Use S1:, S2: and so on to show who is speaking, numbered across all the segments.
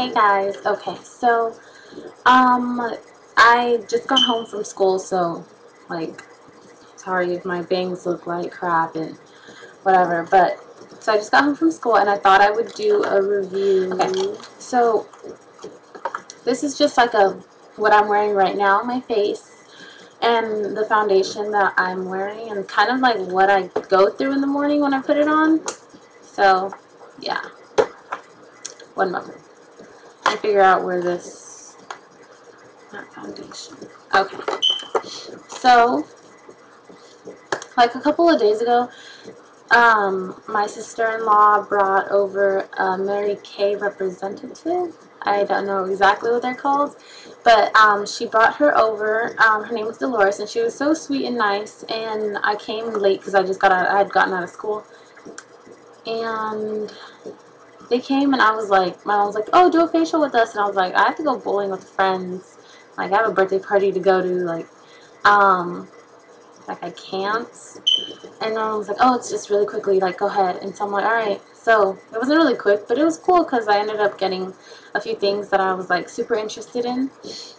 S1: Hey guys, okay, so I just got home from school, so like sorry if my bangs look like crap and whatever, but so I just got home from school and I thought I would do a review. Okay, so this is just like what I'm wearing right now on my face and the foundation that I'm wearing and kind of like what I go through in the morning when I put it on. So yeah, one moment. I figure out where this, not foundation. Okay, so like a couple of days ago, my sister-in-law brought over a Mary Kay representative. I don't know exactly what they're called, but she brought her over. Her name was Dolores, and she was so sweet and nice. And I came late because I had gotten out of school, and they came, and I was like, my mom was like, "Oh, do a facial with us," and I was like, "I have to go bowling with friends. Like, I have a birthday party to go to. Like I can't." And I was like, "Oh, it's just really quickly. Like, go ahead." And so I'm like, "All right." So it wasn't really quick, but it was cool because I ended up getting a few things that I was like super interested in.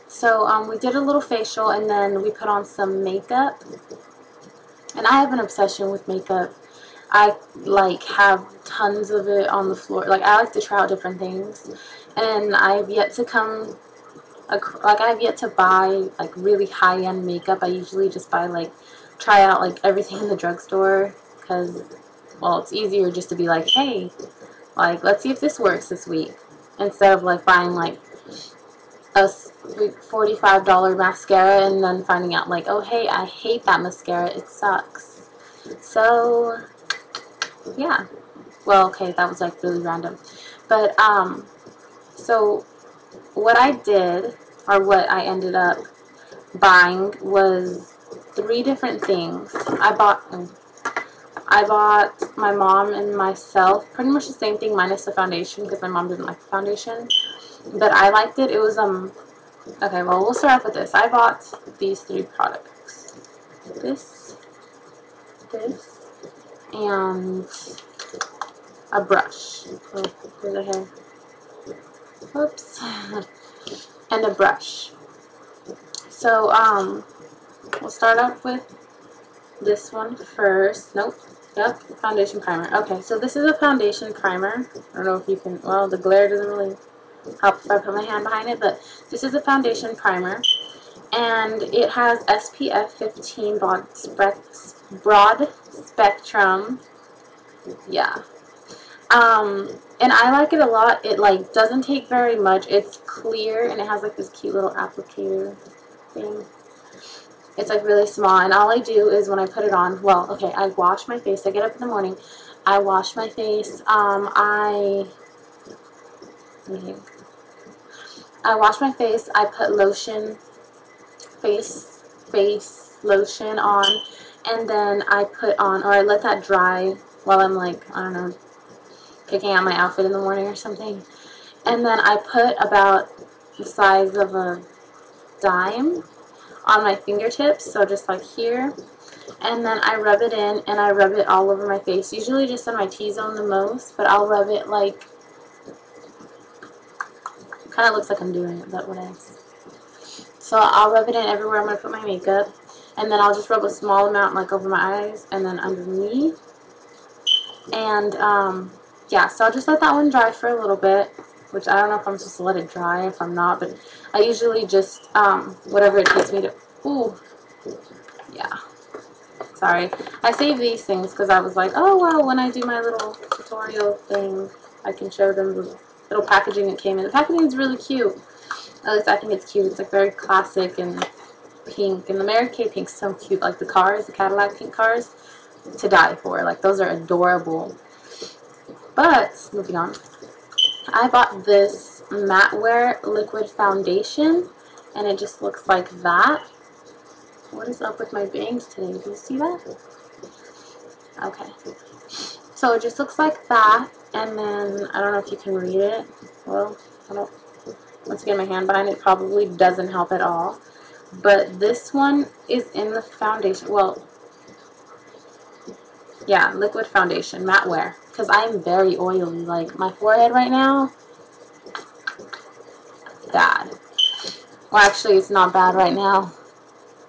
S1: So we did a little facial, and then we put on some makeup. And I have an obsession with makeup. I like have tons of it on the floor. Like I like to try out different things, and I've yet to come like I've yet to buy like really high-end makeup. I usually just buy like try out like everything in the drugstore because, well, it's easier just to be like, hey, like let's see if this works this week, instead of like buying like a $45 mascara and then finding out like, oh hey, I hate that mascara, it sucks. So yeah, well, okay, that was like really random, but so what I did, or what I ended up buying, was 3 different things. I bought my mom and myself pretty much the same thing minus the foundation because my mom didn't like the foundation, but I liked it. It was okay, well, we'll start off with this. I bought these 3 products. This, and a brush. Oh, here's a hair. Oops. And a brush. So we'll start off with this one first. Nope. Yep, foundation primer. Okay, so this is a foundation primer. I don't know if you can, well, the glare doesn't really help if I put my hand behind it, but this is a foundation primer, and it has SPF 15 broad spectrum. Yeah. And I like it a lot. It like doesn't take very much. It's clear, and it has like this cute little applicator thing. It's like really small, and all I do is when I put it on, well, okay, I wash my face. I get up in the morning, I wash my face. I wash my face. I put lotion, face lotion on, and then I put on, or I let that dry while I'm like, I don't know, picking out my outfit in the morning or something. And then I put about the size of a dime on my fingertips, so just like here, and then I rub it in, and I rub it all over my face, usually just on my T-zone the most, but I'll rub it like, kind of looks like I'm doing it, but whatever. So I'll rub it in everywhere I'm going to put my makeup, and then I'll just rub a small amount like over my eyes and then underneath, and yeah, so I'll just let that one dry for a little bit, which I don't know if I'm supposed to let it dry, if I'm not, but I usually just, whatever it takes me to, ooh, yeah, sorry. I save these things because I was like, oh, well, when I do my little tutorial thing, I can show them the little packaging it came in. The packaging is really cute. At least I think it's cute. It's like very classic and pink, and the Mary Kay pink's so cute. Like the cars, the Cadillac pink cars, to die for. Like those are adorable. But, moving on. I bought this matte wear liquid foundation, and it just looks like that. What is up with my bangs today? Do you see that? Okay. So it just looks like that, and then I don't know if you can read it. Well, I don't. Once again, my hand behind it probably doesn't help at all. But this one is in the foundation. Well, yeah, liquid foundation, matte wear. Because I am very oily. Like, my forehead right now, bad. Well, actually, it's not bad right now.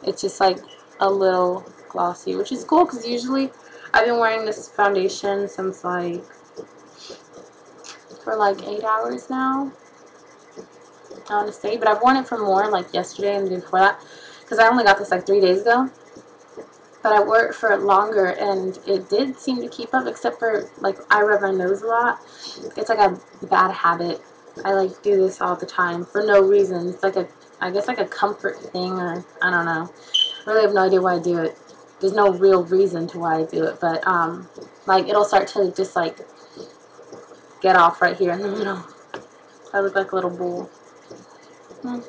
S1: It's just like a little glossy, which is cool because usually I've been wearing this foundation since like for like 8 hours now, I want to say. But I've worn it for more, like yesterday and the day before that, because I only got this like 3 days ago. But I wore it for longer, and it did seem to keep up, except for, like, I rub my nose a lot. It's like a bad habit. I, like, do this all the time for no reason. It's like I guess, like a comfort thing, or I don't know. I really have no idea why I do it. There's no real reason to why I do it, but, like, it'll start to just, like, get off right here in the middle. I look like a little bull. Oh,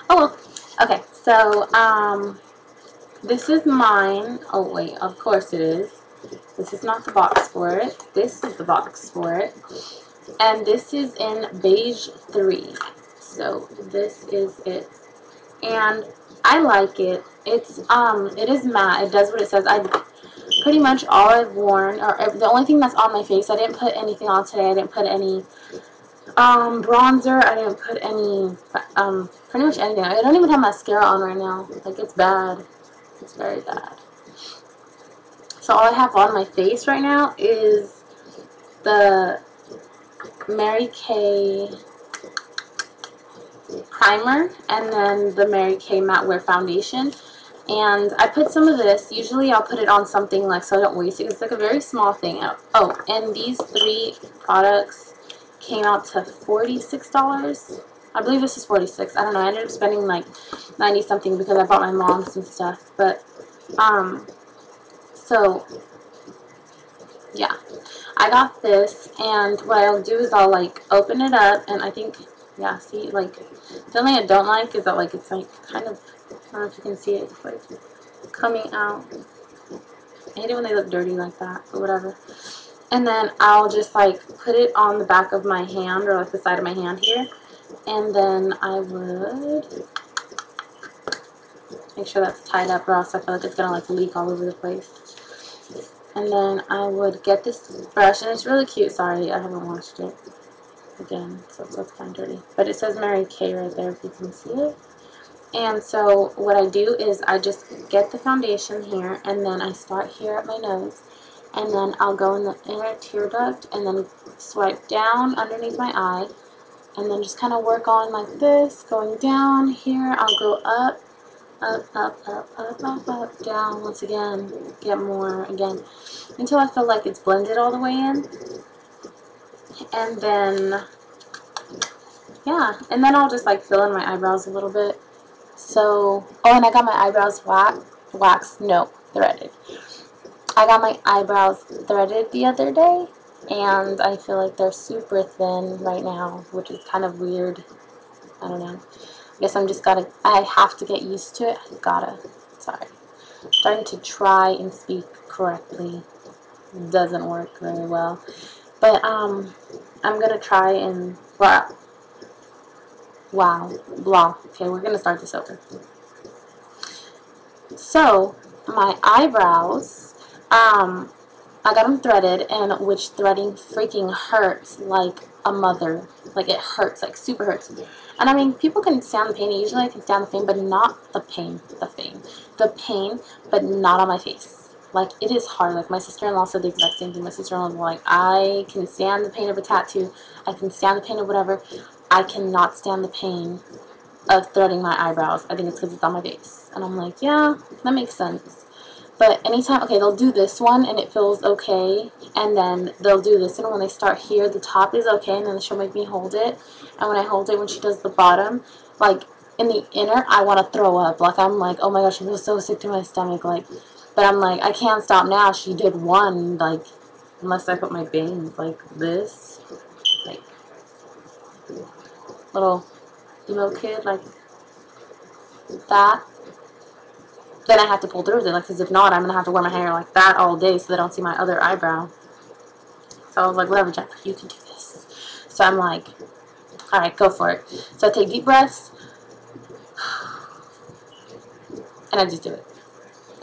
S1: well. Okay, so, this is mine. Oh, wait, of course it is. This is not the box for it. This is the box for it. And this is in beige 3. So, this is it. And I like it. It is matte. It does what it says. Pretty much all I've worn, or the only thing that's on my face, I didn't put anything on today. I didn't put any bronzer. I didn't put any, pretty much anything. I don't even have mascara on right now. Like, it's bad. It's very bad. So all I have on my face right now is the Mary Kay primer and then the Mary Kay Matte Wear foundation. And I put some of this. Usually I'll put it on something like so I don't waste it. It's like a very small thing. Oh, and these 3 products came out to $46. I believe this is $46. I don't know. I ended up spending like 90 something because I bought my mom some stuff. But, so, yeah. I got this, and what I'll do is I'll, like, open it up, and I think, yeah, see, like, the only thing I don't like is that, like, it's, like, kind of, I don't know if you can see it, it's, like, coming out. I hate it when they look dirty like that, but whatever. And then I'll just, like, put it on the back of my hand, or, like, the side of my hand here. And then I would make sure that's tied up, or else I feel like it's going to, like, leak all over the place. And then I would get this brush, and it's really cute. Sorry, I haven't washed it again, so it's kind of dirty. But it says Mary Kay right there, if you can see it. And so what I do is I just get the foundation here, and then I start here at my nose. And then I'll go in the inner tear duct, and then swipe down underneath my eye. And then just kind of work on like this, going down here. I'll go up, up, up, up, up, up, up, down once again, get more again, until I feel like it's blended all the way in. And then, yeah, and then I'll just like fill in my eyebrows a little bit. So, oh, and I got my eyebrows threaded. I got my eyebrows threaded the other day, and I feel like they're super thin right now, which is kind of weird. I don't know. I guess I have to get used to it. Sorry. I'm starting to try and speak correctly. Doesn't work very well. But, I'm gonna try and, blah. Okay, we're gonna start this over. So, my eyebrows, I got them threaded, and which threading freaking hurts like a mother. Like, it hurts, like, super hurts. And, I mean, people can stand the pain. Usually I can stand the pain, but not the pain. The pain, but not on my face. Like, it is hard. Like, my sister-in-law said the exact same thing. My sister-in-law was like, I can stand the pain of a tattoo. I can stand the pain of whatever. I cannot stand the pain of threading my eyebrows. I think it's because it's on my face. And I'm like, yeah, that makes sense. But anytime, okay, they'll do this one, and it feels okay, and then they'll do this, and when they start here, the top is okay, and then she'll make me hold it, and when I hold it, when she does the bottom, like, in the inner, I want to throw up. Like, I'm like, oh my gosh, I feel so sick to my stomach, like, but I'm like, I can't stop now. She did one, like, unless I put my bangs like this, like, little emo kid, like, that. Then I have to pull through with it, like, because if not, I'm going to have to wear my hair like that all day so they don't see my other eyebrow. So I was like, whatever, Jack, you can do this. So I'm like, alright, go for it. So I take deep breaths, and I just do it.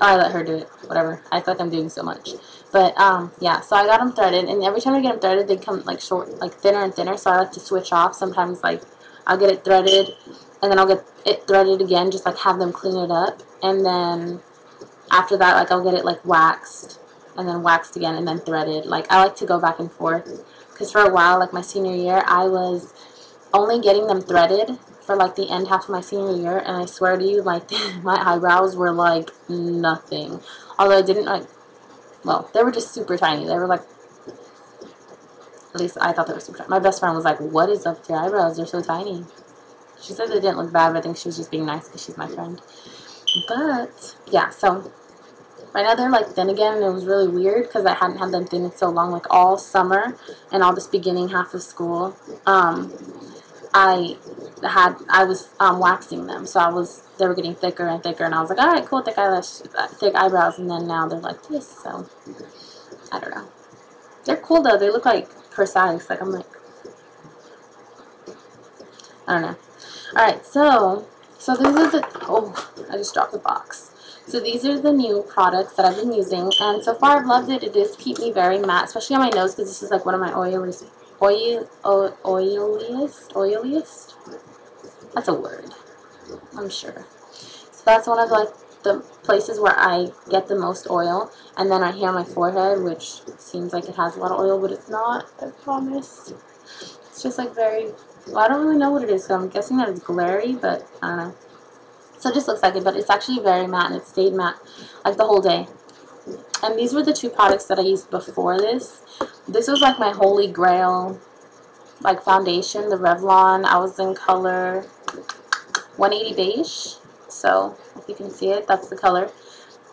S1: Or I let her do it, whatever. I feel like I'm doing so much. But, yeah, so I got them threaded, and every time I get them threaded, they come, like, short, like, thinner and thinner, so I like to switch off. Sometimes, like, I'll get it threaded, and then I'll get it threaded again, just like have them clean it up, and then after that, like I'll get it like waxed, and then waxed again, and then threaded. Like I like to go back and forth, because for a while, like my senior year, I was only getting them threaded for like the end half of my senior year, and I swear to you, like my eyebrows were like nothing. Although I didn't like, well, they were just super tiny. They were like, at least I thought they were super tiny. My best friend was like, "What is up with your eyebrows? They're so tiny." She said they didn't look bad, but I think she was just being nice because she's my friend. But yeah, so right now they're like thin again, and it was really weird because I hadn't had them thin in so long. Like all summer and all this beginning half of school, I was waxing them, so they were getting thicker and thicker, and I was like, all right, cool, thick eyebrows, and then now they're like this. So I don't know. They're cool though. They look like precise. Like I'm like, I don't know. All right, so these are the, oh, I just dropped the box. So these are the new products that I've been using, and so far I've loved it. It does keep me very matte, especially on my nose, because this is like one of my oiliest. That's a word, I'm sure. So that's one of like the places where I get the most oil, and then right here on my forehead, which seems like it has a lot of oil, but it's not, I promise. It's just like very, well, I don't really know what it is, so I'm guessing that it's glary, but I don't know. So it just looks like it, but it's actually very matte, and it stayed matte like the whole day. And these were the two products that I used before this. This was like my holy grail, like foundation, the Revlon. I was in color 180 beige. So if you can see it, that's the color.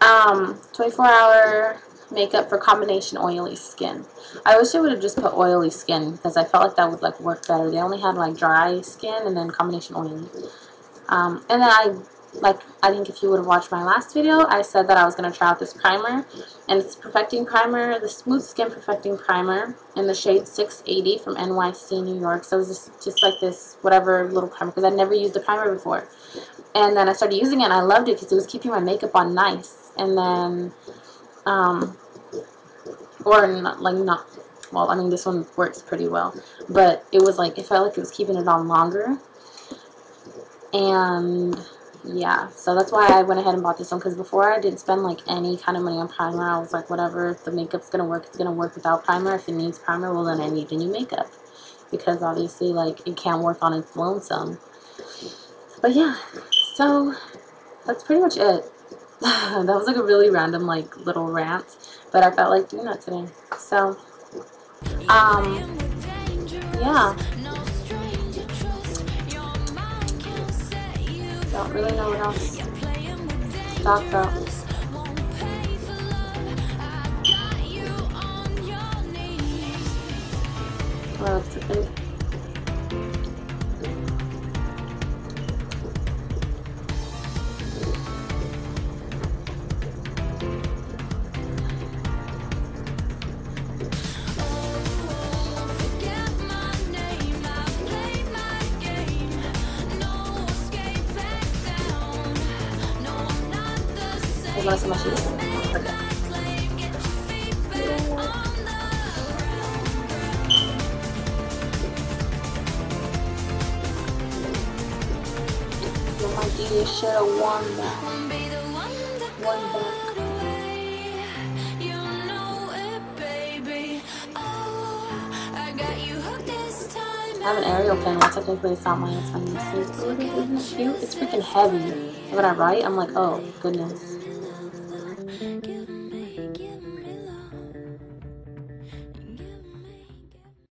S1: 24-hour makeup for combination oily skin. I wish I would have just put oily skin, because I felt like that would like work better. They only had like dry skin and then combination oily. And then I think if you would have watched my last video, I said that I was going to try out this primer, and it's Perfecting Primer, the Smooth Skin Perfecting Primer in the shade 680 from NYC, New York. So it was just like this whatever little primer, because I'd never used a primer before. And then I started using it, and I loved it because it was keeping my makeup on nice. And then, or not, like not, well, I mean this one works pretty well, but it was like, it felt like it was keeping it on longer. And yeah, so that's why I went ahead and bought this one, because before I didn't spend like any kind of money on primer. I was like, whatever, if the makeup's gonna work, it's gonna work without primer. If it needs primer, well then I need the new makeup, because obviously like it can't work on its lonesome. But yeah, so that's pretty much it. That was like a really random like little rant, but I felt like doing that today. So yeah, don't really know what else to talk about. What else to think? You want to see my shoes? Okay. Well, my dear, should have worn that. Worn that. I have an aerial pen, well technically it's not mine, it's my niece's. Isn't it cute? It's freaking heavy. When I write, I'm like, oh goodness.